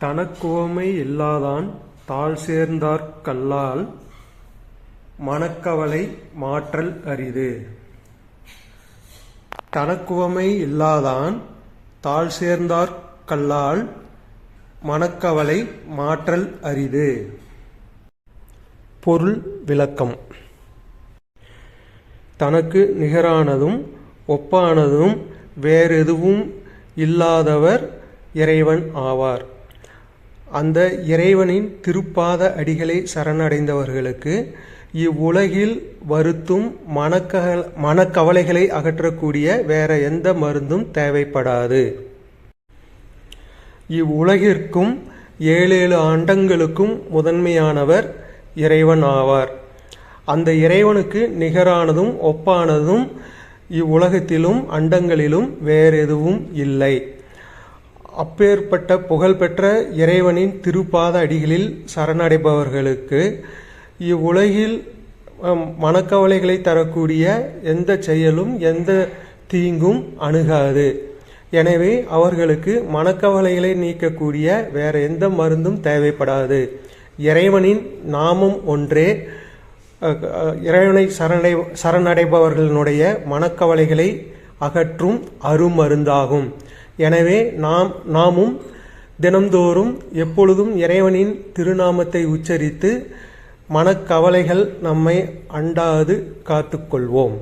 தனக்குவமை இல்லாதான் தாழ் சேர்ந்தார்க் கல்லால் மனக்கவலை மாற்றல் அரிது. தனக்குவமை இல்லாதான் தாழ் சேர்ந்தார்க் கல்லால் மனக்கவலை மாற்றல் அரிது. பொருள் விளக்கம். தனக்கு நிகரானதும் ஒப்பானதும் வேறெதுவும் இல்லாதவர் இறைவன் ஆவார். அந்த இறைவனின் திருப்பாத அடிகளை சரணடைந்தவர்களுக்கு இவ்வுலகில் வருத்தும் மனக்கவலைகளை அகற்றக்கூடிய வேற எந்த மருந்தும் தேவைப்படாது. இவ்வுலகிற்கும் 7 அண்டங்களுக்கும் முதன்மையானவர் இறைவன் ஆவார். அந்த இறைவனுக்கு நிகரானதும் ஒப்பானதும் இவ்வுலகத்திலும் அண்டங்களிலும் வேறெதுவும் இல்லை. அப்பேற்பட்ட புகழ்பெற்ற இறைவனின் திருப்பாத அடிகளில் சரணடைபவர்களுக்கு இவ்வுலகில் மனக்கவலைகளை தரக்கூடிய எந்த செயலும் எந்த தீங்கும் அணுகாது. எனவே அவர்களுக்கு மனக்கவலைகளை நீக்கக்கூடிய வேற எந்த மருந்தும் தேவைப்படாது. இறைவனின் நாமம் ஒன்றே இறைவனை சரணடைபவர்களுடைய மனக்கவலைகளை அகற்றும் அருமருந்தாகும். எனவே நாமும் தினம்தோறும் எப்பொழுதும் இறைவனின் திருநாமத்தை உச்சரித்து மனக்கவலைகள் நம்மை அண்டாது காத்துக்கொள்வோம்.